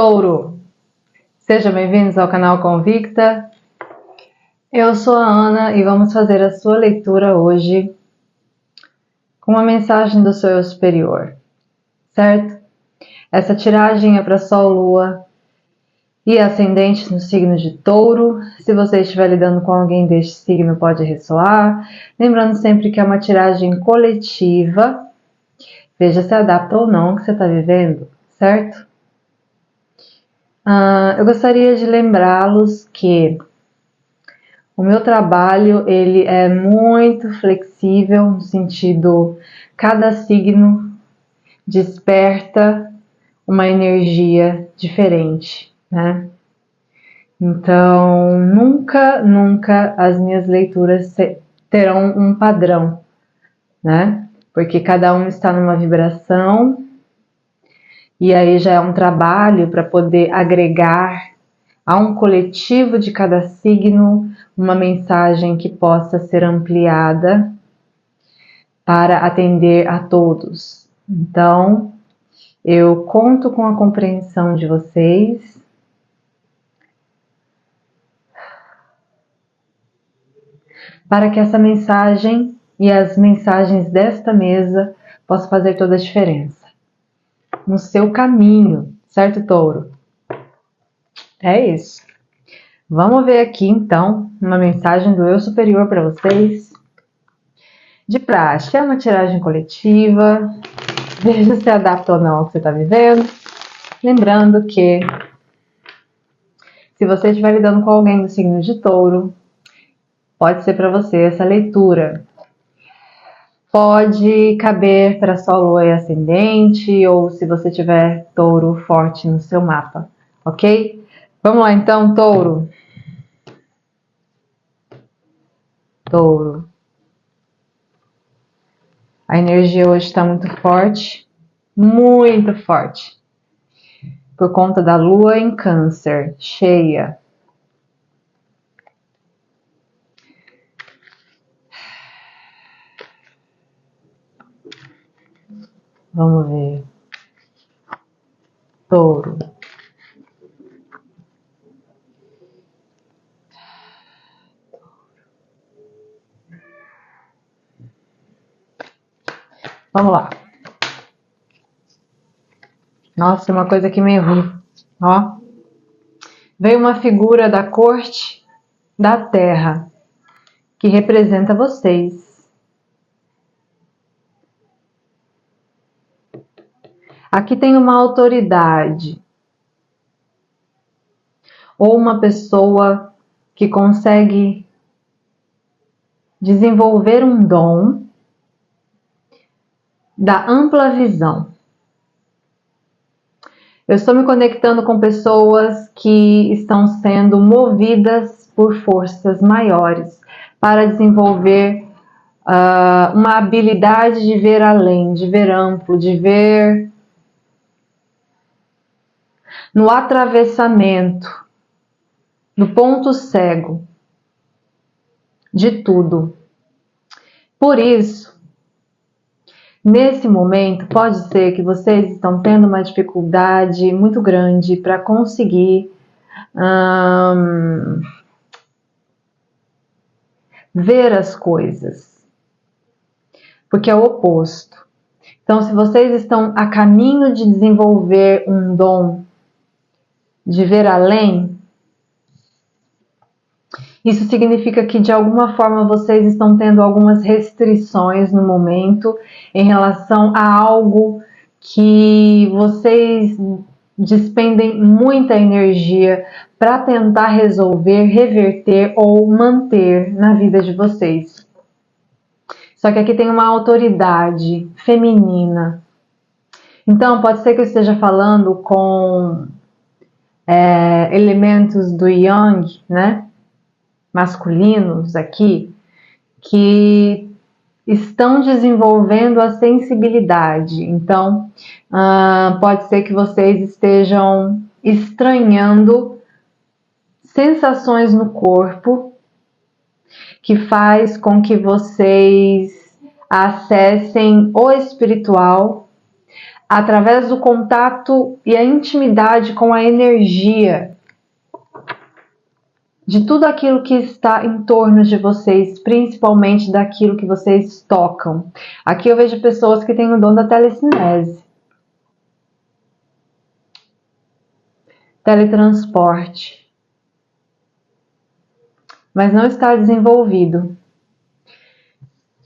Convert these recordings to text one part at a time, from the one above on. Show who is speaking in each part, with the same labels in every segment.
Speaker 1: Touro, sejam bem-vindos ao canal Convicta. Eu sou a Ana e vamos fazer a sua leitura hoje com uma mensagem do seu eu superior, certo? Essa tiragem é para Sol, Lua e Ascendente no signo de Touro. Se você estiver lidando com alguém deste signo, pode ressoar. Lembrando sempre que é uma tiragem coletiva. Veja se adapta ou não ao que você está vivendo, certo? Eu gostaria de lembrá-los que o meu trabalho ele é muito flexível, no sentido, cada signo desperta uma energia diferente, né? Então, nunca as minhas leituras terão um padrão, né? Porque cada um está numa vibração e aí já é um trabalho para poder agregar a um coletivo de cada signo uma mensagem que possa ser ampliada para atender a todos. Então, eu conto com a compreensão de vocês. Para que essa mensagem e as mensagens desta mesa possam fazer toda a diferença no seu caminho, certo, Touro? É isso. Vamos ver aqui, então, uma mensagem do eu superior para vocês. De praxe, é uma tiragem coletiva. Veja se adapta ou não ao que você está vivendo. Lembrando que, se você estiver lidando com alguém do signo de Touro, pode ser para você essa leitura. Pode caber para Sol, Lua e Ascendente, ou se você tiver Touro forte no seu mapa, ok? Vamos lá então, Touro. Touro. A energia hoje está muito forte, por conta da Lua em Câncer, cheia. Vamos ver. Touro. Vamos lá. Nossa, uma coisa que me errou. Ó. Veio uma figura da corte da Terra, que representa vocês. Aqui tem uma autoridade, ou uma pessoa que consegue desenvolver um dom da ampla visão. Eu estou me conectando com pessoas que estão sendo movidas por forças maiores para desenvolver uma habilidade de ver além, de ver amplo, de ver no atravessamento, no ponto cego de tudo. Por isso, nesse momento, pode ser que vocês estão tendo uma dificuldade muito grande para conseguir ver as coisas, porque é o oposto. Então, se vocês estão a caminho de desenvolver um dom de ver além, isso significa que de alguma forma vocês estão tendo algumas restrições no momento em relação a algo que vocês despendem muita energia para tentar resolver, reverter ou manter na vida de vocês. Só que aqui tem uma autoridade feminina. Então pode ser que eu esteja falando com elementos do Yang, né? Masculinos aqui, que estão desenvolvendo a sensibilidade. Então, pode ser que vocês estejam estranhando sensações no corpo que faz com que vocês acessem o espiritual através do contato e a intimidade com a energia de tudo aquilo que está em torno de vocês, principalmente daquilo que vocês tocam. Aqui eu vejo pessoas que têm o dom da telecinese, teletransporte, mas não está desenvolvido.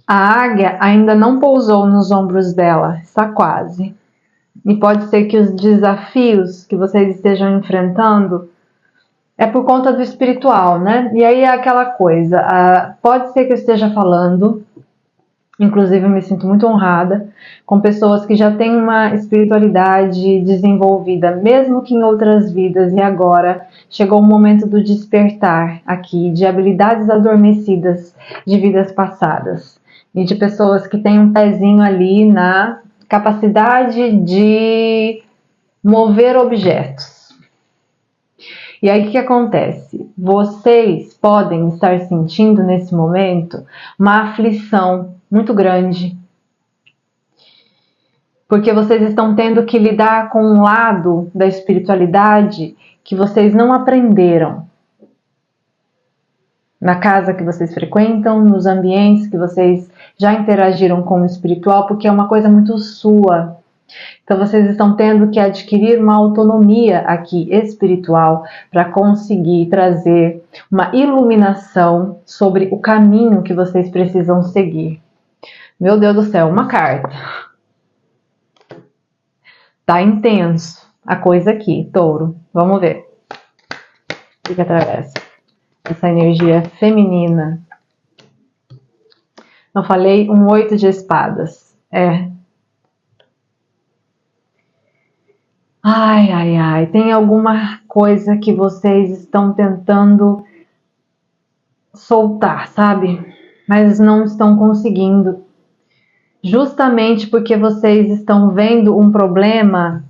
Speaker 1: A águia ainda não pousou nos ombros dela, está quase. E pode ser que os desafios que vocês estejam enfrentando é por conta do espiritual, né? E aí é aquela coisa, pode ser que eu esteja falando, inclusive eu me sinto muito honrada, com pessoas que já têm uma espiritualidade desenvolvida, mesmo que em outras vidas, e agora chegou o momento do despertar aqui, de habilidades adormecidas de vidas passadas, e de pessoas que têm um pezinho ali na capacidade de mover objetos. E aí o que acontece? Vocês podem estar sentindo nesse momento uma aflição muito grande, porque vocês estão tendo que lidar com um lado da espiritualidade que vocês não aprenderam na casa que vocês frequentam, nos ambientes que vocês já interagiram com o espiritual, porque é uma coisa muito sua. Então vocês estão tendo que adquirir uma autonomia aqui espiritual para conseguir trazer uma iluminação sobre o caminho que vocês precisam seguir. Meu Deus do céu, uma carta. Tá intenso a coisa aqui, touro. Vamos ver. O que atravessa? Essa energia feminina. Eu falei um 8 de espadas. Ai, ai, ai, tem alguma coisa que vocês estão tentando soltar, sabe? Mas não estão conseguindo. Justamente porque vocês estão vendo um problema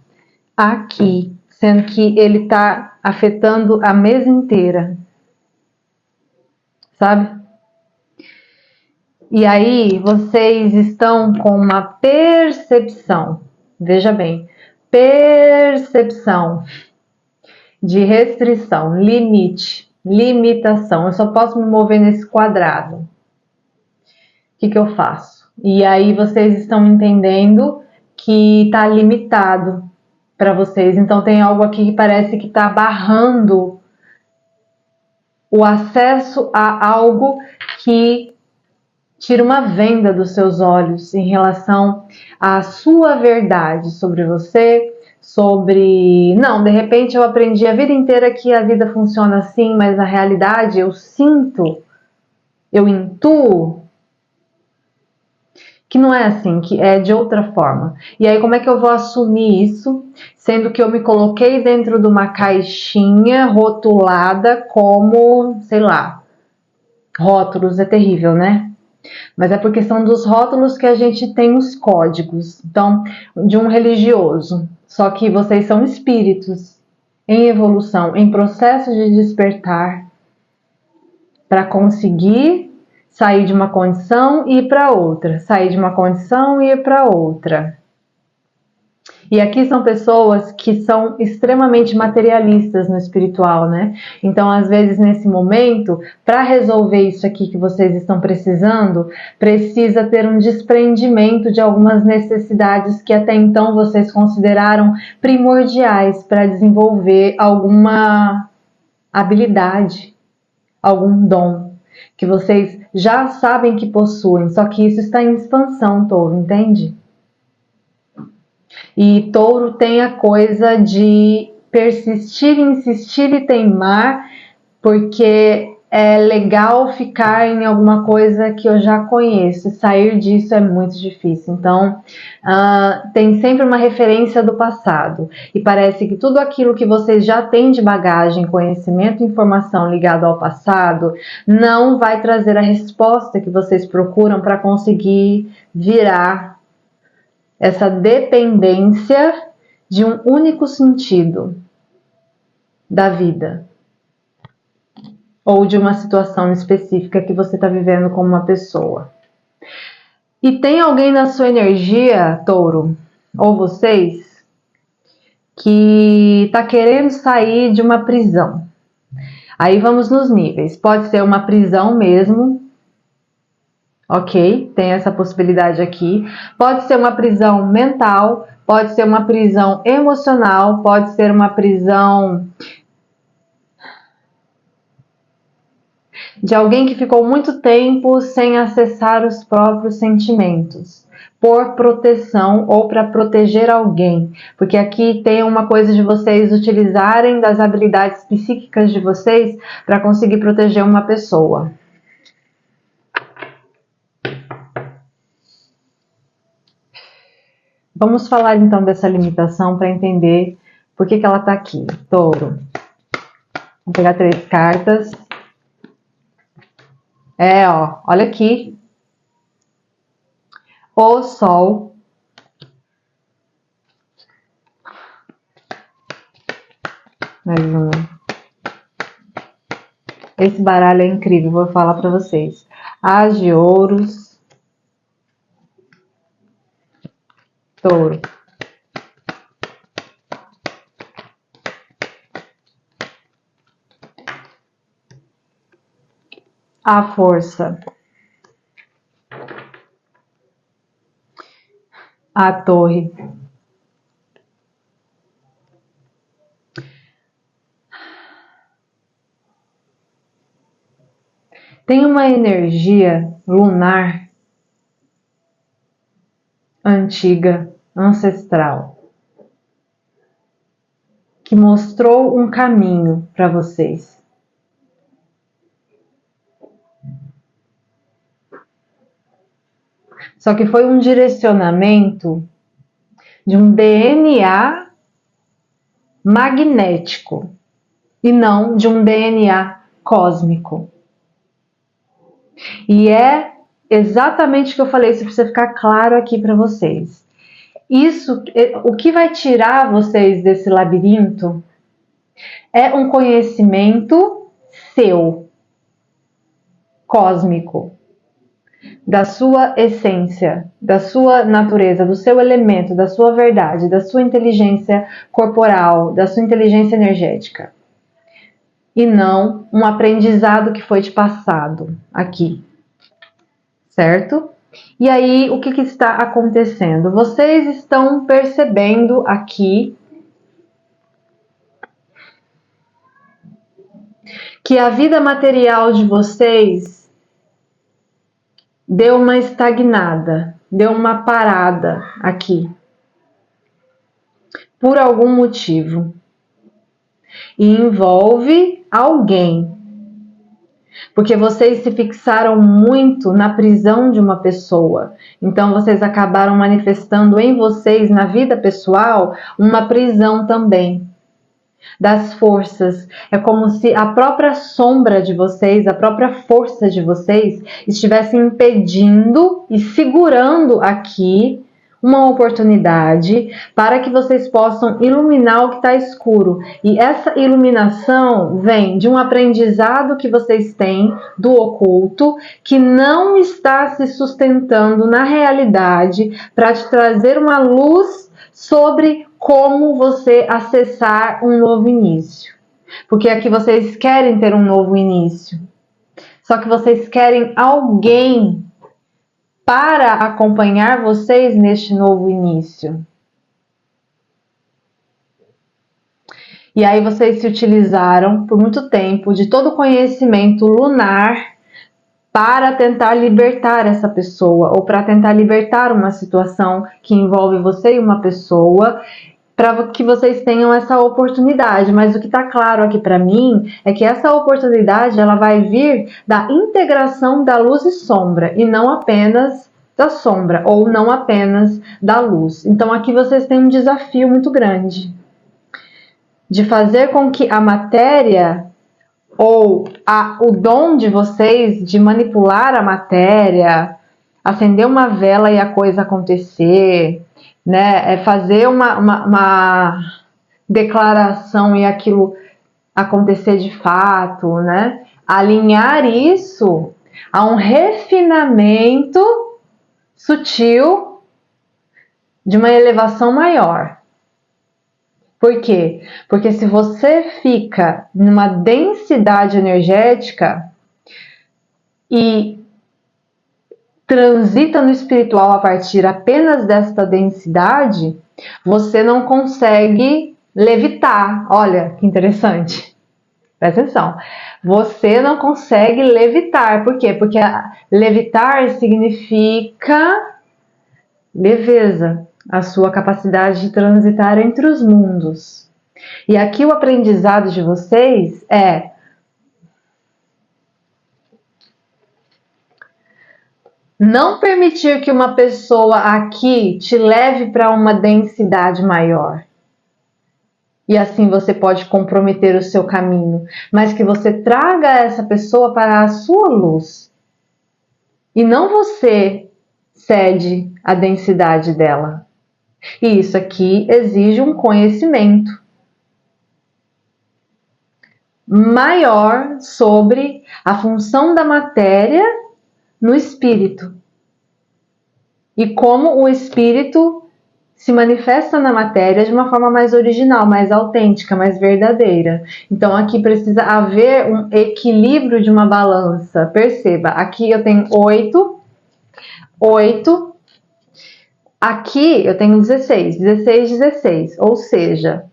Speaker 1: aqui, sendo que ele está afetando a mesa inteira, sabe? E aí vocês estão com uma percepção, veja bem, percepção de restrição, limite, limitação. Eu só posso me mover nesse quadrado. O que eu faço? E aí vocês estão entendendo que está limitado para vocês. Então tem algo aqui que parece que está barrando o acesso a algo que tira uma venda dos seus olhos em relação à sua verdade sobre você, sobre... Não, de repente eu aprendi a vida inteira que a vida funciona assim, mas na realidade eu sinto, eu intuo que não é assim, que é de outra forma. E aí como é que eu vou assumir isso, sendo que eu me coloquei dentro de uma caixinha rotulada como, sei lá, rótulos, é terrível, né? Mas é porque são dos rótulos que a gente tem os códigos. Então, de um religioso. Só que vocês são espíritos em evolução, em processo de despertar, para conseguir sair de uma condição e ir para outra. Sair de uma condição e ir para outra. E aqui são pessoas que são extremamente materialistas no espiritual, né? Então, às vezes, nesse momento, para resolver isso aqui que vocês estão precisando, precisa ter um desprendimento de algumas necessidades que até então vocês consideraram primordiais para desenvolver alguma habilidade, algum dom que vocês já sabem que possuem, só que isso está em expansão, touro, entende? E touro tem a coisa de persistir, insistir e teimar, porque é legal ficar em alguma coisa que eu já conheço. Sair disso é muito difícil. Então, tem sempre uma referência do passado. E parece que tudo aquilo que vocês já têm de bagagem, conhecimento e informação ligado ao passado, não vai trazer a resposta que vocês procuram para conseguir virar essa dependência de um único sentido da vida ou de uma situação específica que você está vivendo como uma pessoa. E tem alguém na sua energia, touro, ou vocês, que está querendo sair de uma prisão. Aí vamos nos níveis. Pode ser uma prisão mesmo, ok? Tem essa possibilidade aqui. Pode ser uma prisão mental, pode ser uma prisão emocional, pode ser uma prisão de alguém que ficou muito tempo sem acessar os próprios sentimentos, por proteção ou para proteger alguém, porque aqui tem uma coisa de vocês utilizarem das habilidades psíquicas de vocês para conseguir proteger uma pessoa. Vamos falar então dessa limitação para entender por que ela está aqui. Touro. Vou pegar 3 cartas. Ó, olha aqui. O Sol. Mais uma. Esse baralho é incrível, vou falar para vocês. As de Ouros. Touro. A Força. A Torre. Tem uma energia lunar antiga, ancestral, que mostrou um caminho para vocês. Só que foi um direcionamento de um DNA magnético e não de um DNA cósmico. E é exatamente o que eu falei, isso precisa ficar claro aqui para vocês. Isso, o que vai tirar vocês desse labirinto é um conhecimento seu, cósmico, da sua essência, da sua natureza, do seu elemento, da sua verdade, da sua inteligência corporal, da sua inteligência energética. E não um aprendizado que foi te passado aqui, certo? E aí, o que está acontecendo? Vocês estão percebendo aqui que a vida material de vocês deu uma estagnada, deu uma parada aqui, por algum motivo. E envolve alguém, porque vocês se fixaram muito na prisão de uma pessoa. Então vocês acabaram manifestando em vocês, na vida pessoal, uma prisão também das forças. É como se a própria sombra de vocês, a própria força de vocês estivesse impedindo e segurando aqui uma oportunidade para que vocês possam iluminar o que está escuro. E essa iluminação vem de um aprendizado que vocês têm do oculto, que não está se sustentando na realidade para te trazer uma luz sobre como você acessar um novo início. Porque aqui vocês querem ter um novo início. Só que vocês querem alguém para acompanhar vocês neste novo início. E aí vocês se utilizaram por muito tempo de todo o conhecimento lunar para tentar libertar essa pessoa, ou para tentar libertar uma situação que envolve você e uma pessoa, para que vocês tenham essa oportunidade. Mas o que está claro aqui para mim é que essa oportunidade ela vai vir da integração da luz e sombra, e não apenas da sombra, ou não apenas da luz. Então aqui vocês têm um desafio muito grande de fazer com que a matéria, ou o dom de vocês de manipular a matéria, acender uma vela e a coisa acontecer, né? É fazer uma declaração e aquilo acontecer de fato, né? Alinhar isso a um refinamento sutil de uma elevação maior. Por quê? Porque se você fica numa densidade energética e transita no espiritual a partir apenas desta densidade, você não consegue levitar. Olha que interessante. Presta atenção. Você não consegue levitar. Por quê? Porque levitar significa leveza, a sua capacidade de transitar entre os mundos. E aqui o aprendizado de vocês é: não permitir que uma pessoa aqui te leve para uma densidade maior. E assim você pode comprometer o seu caminho, mas que você traga essa pessoa para a sua luz. E não você cede a densidade dela. E isso aqui exige um conhecimento maior sobre a função da matéria no espírito e como o espírito se manifesta na matéria de uma forma mais original, mais autêntica, mais verdadeira. Então aqui precisa haver um equilíbrio de uma balança. Perceba, aqui eu tenho 8, aqui eu tenho 16, 16, ou seja,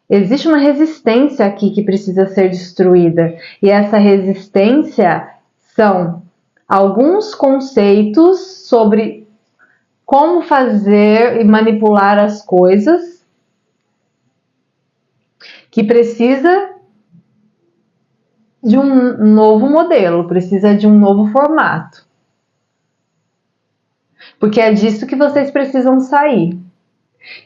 Speaker 1: existe uma resistência aqui que precisa ser destruída. E essa resistência são alguns conceitos sobre como fazer e manipular as coisas que precisa de um novo modelo, precisa de um novo formato. Porque é disso que vocês precisam sair.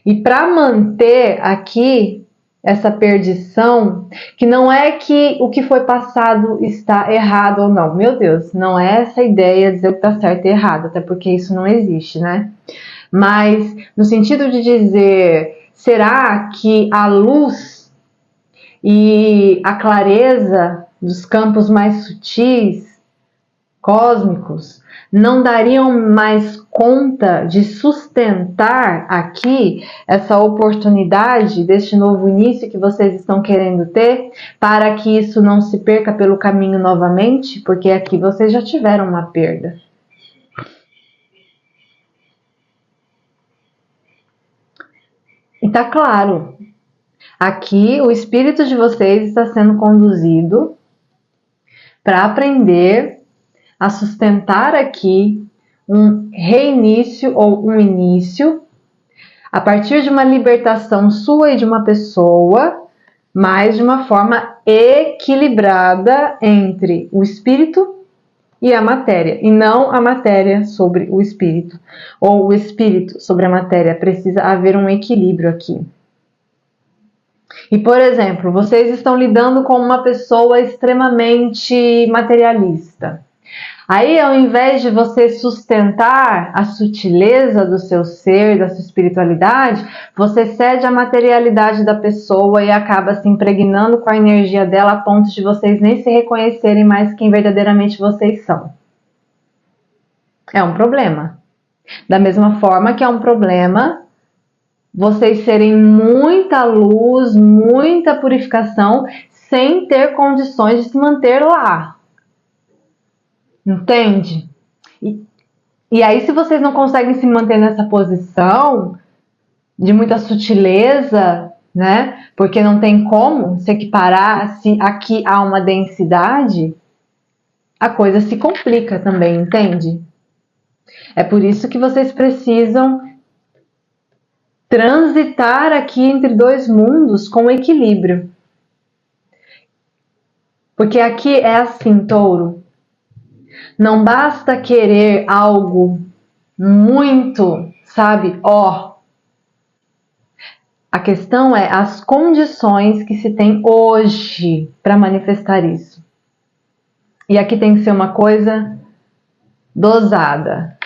Speaker 1: E para manter aqui essa perdição, que não é que o que foi passado está errado ou não. Meu Deus, não é essa ideia de dizer o que está certo e errado, até porque isso não existe, né? Mas no sentido de dizer, será que a luz e a clareza dos campos mais sutis, cósmicos, não dariam mais conta de sustentar aqui essa oportunidade deste novo início que vocês estão querendo ter, para que isso não se perca pelo caminho novamente? Porque aqui vocês já tiveram uma perda. E tá claro, aqui o espírito de vocês está sendo conduzido para aprender a sustentar aqui um reinício ou um início a partir de uma libertação sua e de uma pessoa, mas de uma forma equilibrada entre o espírito e a matéria, e não a matéria sobre o espírito, ou o espírito sobre a matéria. Precisa haver um equilíbrio aqui. E, por exemplo, vocês estão lidando com uma pessoa extremamente materialista. Aí, ao invés de você sustentar a sutileza do seu ser, da sua espiritualidade, você cede a materialidade da pessoa e acaba se impregnando com a energia dela a ponto de vocês nem se reconhecerem mais quem verdadeiramente vocês são. É um problema. Da mesma forma que é um problema vocês serem muita luz, muita purificação, sem ter condições de se manter lá. Entende? E aí, se vocês não conseguem se manter nessa posição de muita sutileza, né? Porque não tem como se equiparar, assim, aqui há uma densidade, a coisa se complica também, entende? É por isso que vocês precisam transitar aqui entre dois mundos com equilíbrio. Porque aqui é assim, Touro. Não basta querer algo muito, sabe? A questão é as condições que se tem hoje para manifestar isso. E aqui tem que ser uma coisa dosada.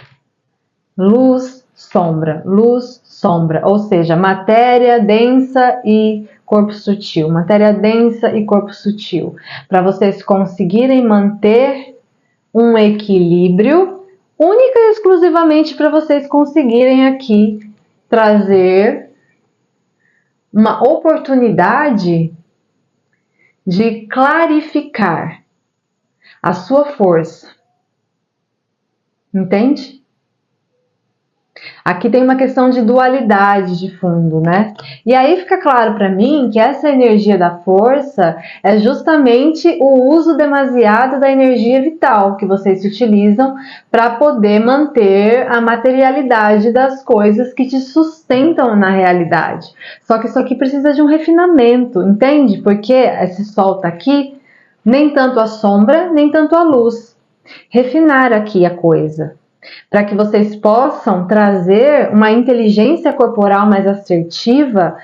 Speaker 1: Luz, sombra, ou seja, matéria densa e corpo sutil, matéria densa e corpo sutil, para vocês conseguirem manter um equilíbrio, única e exclusivamente para vocês conseguirem aqui trazer uma oportunidade de clarificar a sua força. Entende? Aqui tem uma questão de dualidade de fundo, né? E aí fica claro para mim que essa energia da força é justamente o uso demasiado da energia vital que vocês utilizam para poder manter a materialidade das coisas que te sustentam na realidade. Só que isso aqui precisa de um refinamento, entende? Porque esse sol tá aqui, nem tanto a sombra, nem tanto a luz. Refinar aqui a coisa, para que vocês possam trazer uma inteligência corporal mais assertiva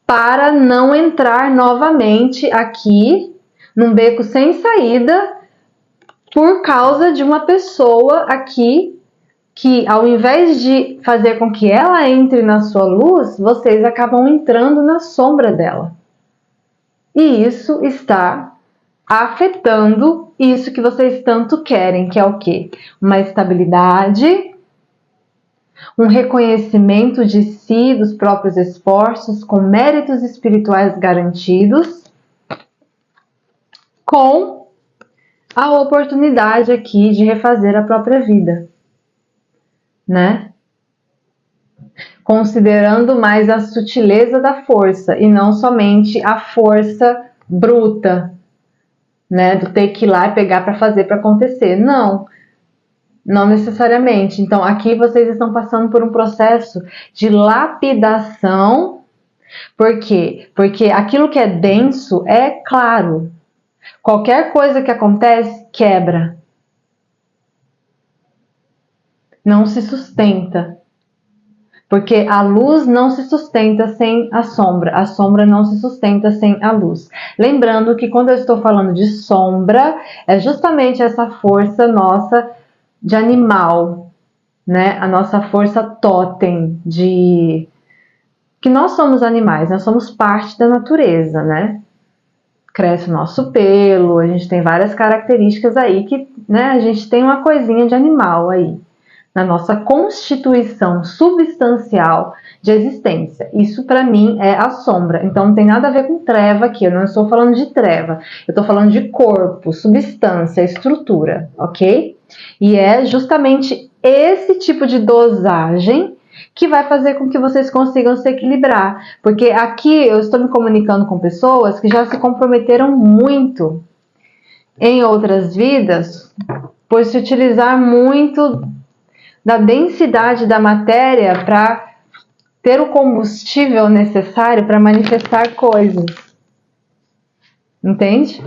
Speaker 1: para não entrar novamente aqui num beco sem saída por causa de uma pessoa aqui que, ao invés de fazer com que ela entre na sua luz, vocês acabam entrando na sombra dela. E isso está afetando isso que vocês tanto querem, que é o quê? Uma estabilidade, um reconhecimento de si, dos próprios esforços, com méritos espirituais garantidos, com a oportunidade aqui de refazer a própria vida, né? Considerando mais a sutileza da força e não somente a força bruta, né, do ter que ir lá e pegar para fazer para acontecer. Não necessariamente. Então aqui vocês estão passando por um processo de lapidação. Por quê? Porque aquilo que é denso é claro. Qualquer coisa que acontece quebra. Não se sustenta. Porque a luz não se sustenta sem a sombra não se sustenta sem a luz. Lembrando que quando eu estou falando de sombra, é justamente essa força nossa de animal, né? A nossa força totem de que nós somos animais, nós somos parte da natureza, né? Cresce o nosso pelo, a gente tem várias características aí que, né? A gente tem uma coisinha de animal aí na nossa constituição substancial de existência. Isso para mim é a sombra. Então não tem nada a ver com treva aqui. Eu não estou falando de treva. Eu estou falando de corpo, substância, estrutura, ok? E é justamente esse tipo de dosagem que vai fazer com que vocês consigam se equilibrar. Porque aqui eu estou me comunicando com pessoas que já se comprometeram muito em outras vidas por se utilizar muito da densidade da matéria para ter o combustível necessário para manifestar coisas. Entende?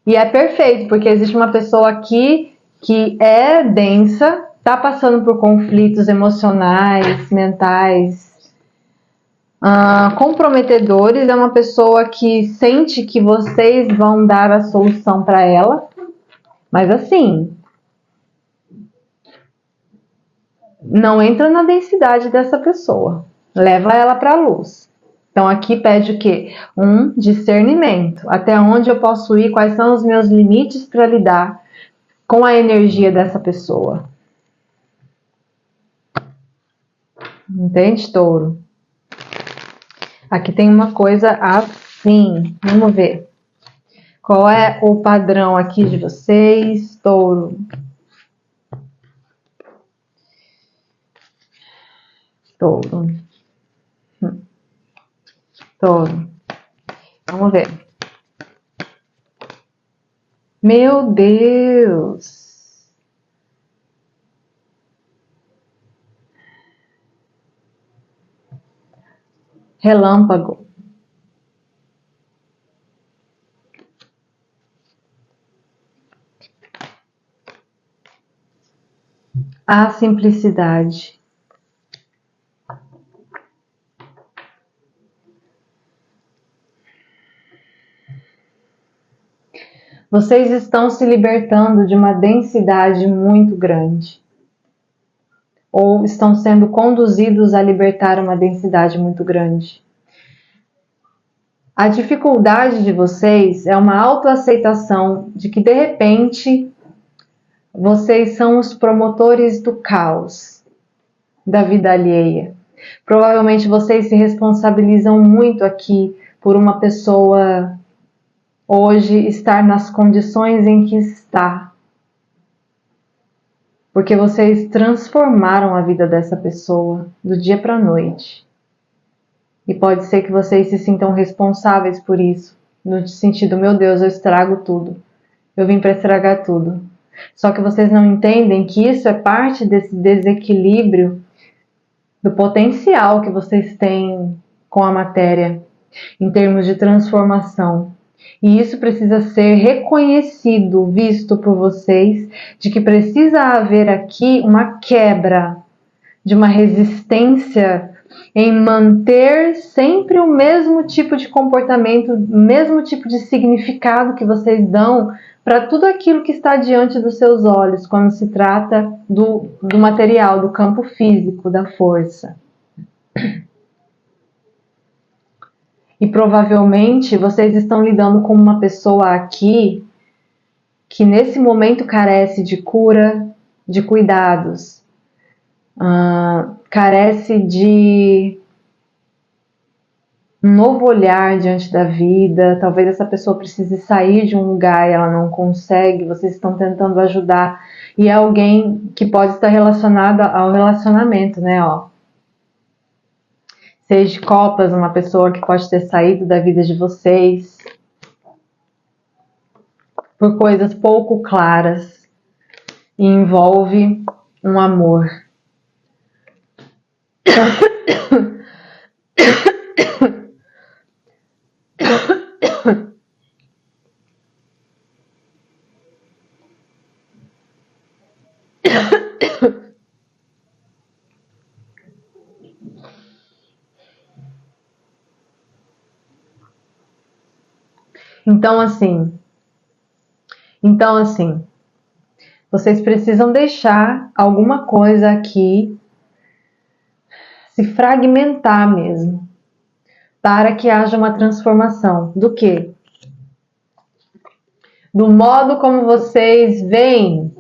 Speaker 1: E é perfeito, porque existe uma pessoa aqui que é densa, está passando por conflitos emocionais, mentais, comprometedores. É uma pessoa que sente que vocês vão dar a solução para ela, mas assim, não entra na densidade dessa pessoa, leva ela para a luz. Então aqui pede o quê? Um discernimento, até onde eu posso ir, quais são os meus limites para lidar com a energia dessa pessoa. Entende, touro? Aqui tem uma coisa assim, vamos ver. Qual é o padrão aqui de vocês, touro? Touro. Touro. Vamos ver. Meu Deus! Relâmpago. A simplicidade. Vocês estão se libertando de uma densidade muito grande. Ou estão sendo conduzidos a libertar uma densidade muito grande. A dificuldade de vocês é uma autoaceitação de que, de repente, vocês são os promotores do caos. da vida alheia. Provavelmente vocês se responsabilizam muito aqui por uma pessoa hoje estar nas condições em que está. Porque vocês transformaram a vida dessa pessoa do dia para a noite. E pode ser que vocês se sintam responsáveis por isso. No sentido, meu Deus, eu estrago tudo. Eu vim para estragar tudo. Só que vocês não entendem que isso é parte desse desequilíbrio do potencial que vocês têm com a matéria, em termos de transformação. E isso precisa ser reconhecido, visto por vocês, de que precisa haver aqui uma quebra de uma resistência em manter sempre o mesmo tipo de comportamento, o mesmo tipo de significado que vocês dão para tudo aquilo que está diante dos seus olhos, quando se trata do material, do campo físico, da força. E provavelmente vocês estão lidando com uma pessoa aqui que nesse momento carece de cura, de cuidados, carece de um novo olhar diante da vida. Talvez essa pessoa precise sair de um lugar e ela não consegue, vocês estão tentando ajudar. E é alguém que pode estar relacionado ao relacionamento, né? Seis de copas, uma pessoa que pode ter saído da vida de vocês por coisas pouco claras e envolve um amor. Então assim, vocês precisam deixar alguma coisa aqui se fragmentar mesmo, para que haja uma transformação. Do quê? Do modo como vocês veem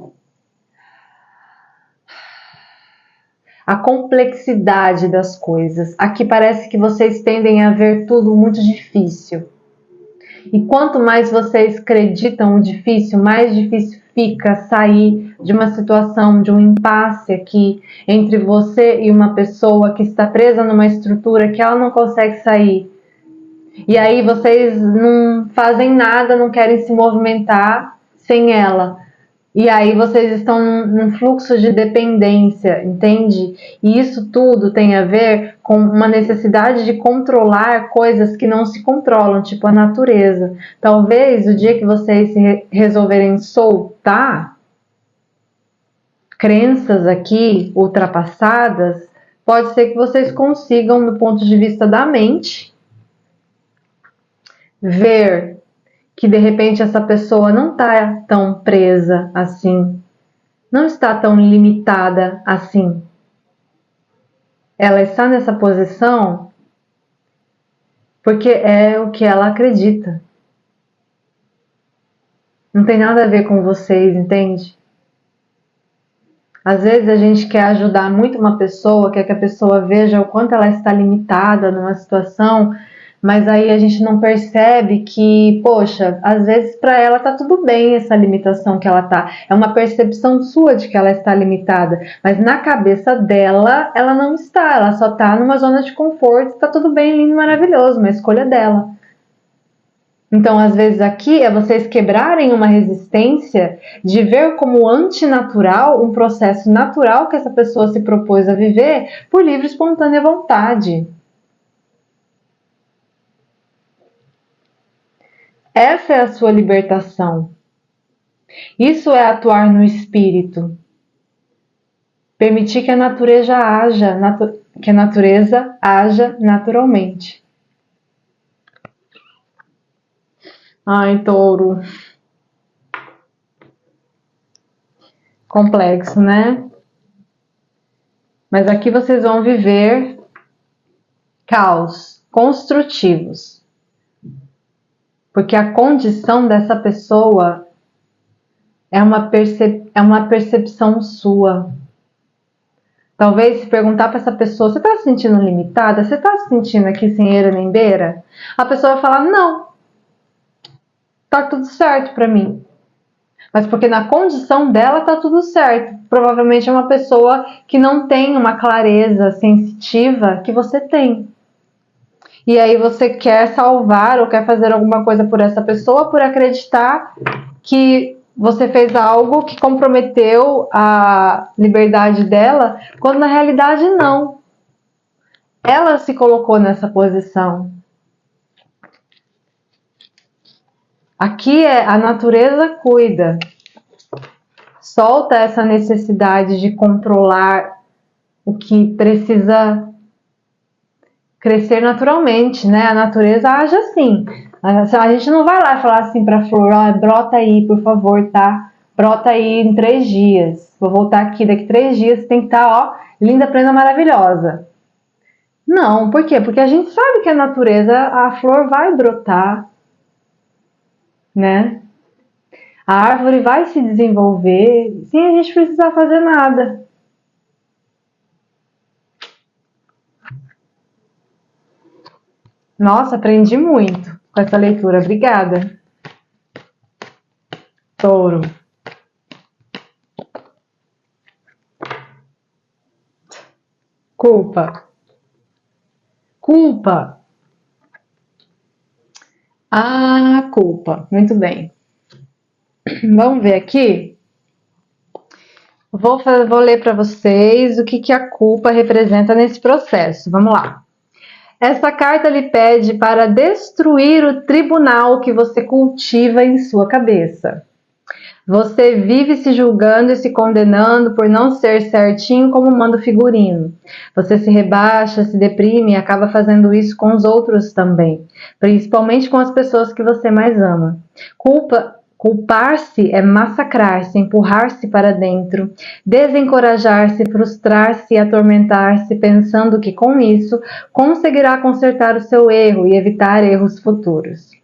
Speaker 1: a complexidade das coisas. Aqui parece que vocês tendem a ver tudo muito difícil. E quanto mais vocês acreditam o difícil, mais difícil fica sair de uma situação, de um impasse aqui entre você e uma pessoa que está presa numa estrutura que ela não consegue sair. E aí vocês não fazem nada, não querem se movimentar sem ela. E aí vocês estão num fluxo de dependência, entende? E isso tudo tem a ver com uma necessidade de controlar coisas que não se controlam, tipo a natureza. Talvez o dia que vocês se resolverem soltar crenças aqui ultrapassadas, pode ser que vocês consigam, do ponto de vista da mente, ver que de repente essa pessoa não está tão presa assim, não está tão limitada assim. Ela está nessa posição porque é o que ela acredita. Não tem nada a ver com vocês, entende? Às vezes a gente quer ajudar muito uma pessoa, quer que a pessoa veja o quanto ela está limitada numa situação, mas aí a gente não percebe que, poxa, às vezes para ela tá tudo bem essa limitação que ela tá. É uma percepção sua de que ela está limitada, mas na cabeça dela, ela não está. Ela só tá numa zona de conforto, tá tudo bem, lindo, maravilhoso, uma escolha dela. Então, às vezes aqui é vocês quebrarem uma resistência de ver como antinatural um processo natural que essa pessoa se propôs a viver por livre e espontânea vontade. Essa é a sua libertação. Isso é atuar no espírito. Permitir que a natureza haja naturalmente. Ai, touro. Complexo, né? Mas aqui vocês vão viver caos construtivos. Porque a condição dessa pessoa é uma percepção sua. Talvez se perguntar para essa pessoa, você está se sentindo limitada? Você está se sentindo aqui sem eira nem beira? A pessoa vai falar, não, tá tudo certo para mim. Mas porque na condição dela tá tudo certo. Provavelmente é uma pessoa que não tem uma clareza sensitiva que você tem. E aí você quer salvar ou quer fazer alguma coisa por essa pessoa por acreditar que você fez algo que comprometeu a liberdade dela, quando na realidade não. Ela se colocou nessa posição. Aqui a natureza cuida. Solta essa necessidade de controlar o que precisa crescer naturalmente, né? A natureza age assim. A gente não vai lá falar assim para a flor, oh, brota aí, por favor, tá? Brota aí em 3 dias. Vou voltar aqui daqui 3 dias, você tem que estar, ó, linda, plena, maravilhosa. Não, por quê? Porque a gente sabe que a natureza, a flor vai brotar, né? A árvore vai se desenvolver sem a gente precisar fazer nada. Nossa, aprendi muito com essa leitura. Obrigada. Touro. Culpa. Culpa. Ah, culpa. Muito bem. Vamos ver aqui. Vou ler para vocês o que a culpa representa nesse processo. Vamos lá. Essa carta lhe pede para destruir o tribunal que você cultiva em sua cabeça. Você vive se julgando e se condenando por não ser certinho como manda o figurino. Você se rebaixa, se deprime e acaba fazendo isso com os outros também, principalmente com as pessoas que você mais ama. Culpar-se é massacrar-se, empurrar-se para dentro, desencorajar-se, frustrar-se e atormentar-se, pensando que com isso conseguirá consertar o seu erro e evitar erros futuros.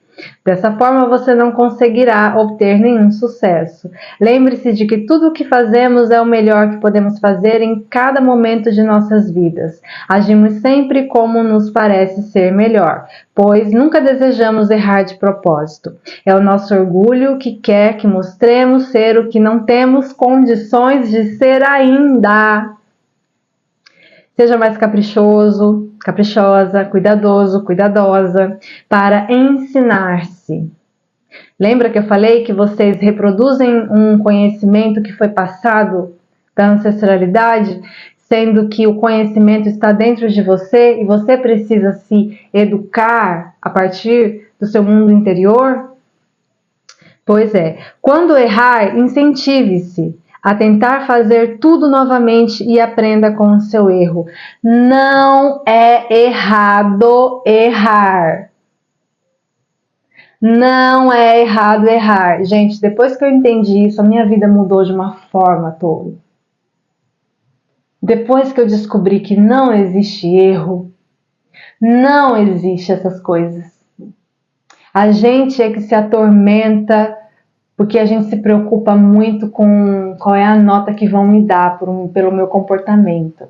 Speaker 1: Dessa forma, você não conseguirá obter nenhum sucesso. Lembre-se de que tudo o que fazemos é o melhor que podemos fazer em cada momento de nossas vidas. Agimos sempre como nos parece ser melhor, pois nunca desejamos errar de propósito. É o nosso orgulho que quer que mostremos ser o que não temos condições de ser ainda. Seja mais caprichoso, caprichosa, cuidadoso, cuidadosa, para ensinar-se. Lembra que eu falei que vocês reproduzem um conhecimento que foi passado da ancestralidade, sendo que o conhecimento está dentro de você e você precisa se educar a partir do seu mundo interior? Pois é, quando errar, incentive-se a tentar fazer tudo novamente e aprenda com o seu erro. Não é errado errar. Não é errado errar. Gente, depois que eu entendi isso, a minha vida mudou de uma forma, Touro. Depois que eu descobri que não existe erro, não existe essas coisas. A gente é que se atormenta porque a gente se preocupa muito com qual é a nota que vão me dar pelo meu comportamento,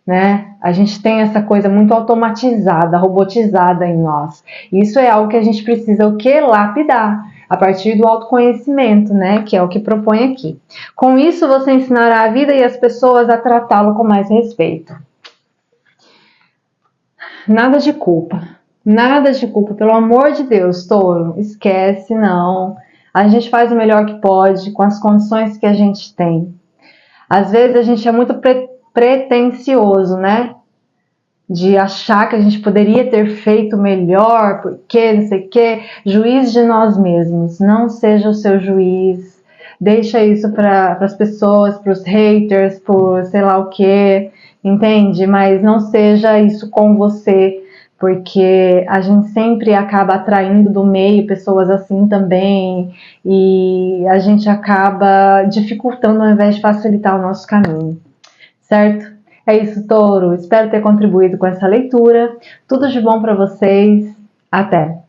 Speaker 1: né? A gente tem essa coisa muito automatizada, robotizada em nós. Isso é algo que a gente precisa o quê? Lapidar, a partir do autoconhecimento, né? Que é o que propõe aqui. Com isso, você ensinará a vida e as pessoas a tratá-lo com mais respeito. Nada de culpa. Nada de culpa, pelo amor de Deus, Touro, esquece, não. A gente faz o melhor que pode com as condições que a gente tem. Às vezes a gente é muito pretencioso, né? De achar que a gente poderia ter feito melhor, porque não sei o quê. Juiz de nós mesmos. Não seja o seu juiz. Deixa isso para as pessoas, para os haters, por sei lá o quê. Entende? Mas não seja isso com você. Porque a gente sempre acaba atraindo do meio pessoas assim também, e a gente acaba dificultando ao invés de facilitar o nosso caminho, certo? É isso, Touro. Espero ter contribuído com essa leitura. Tudo de bom para vocês. Até!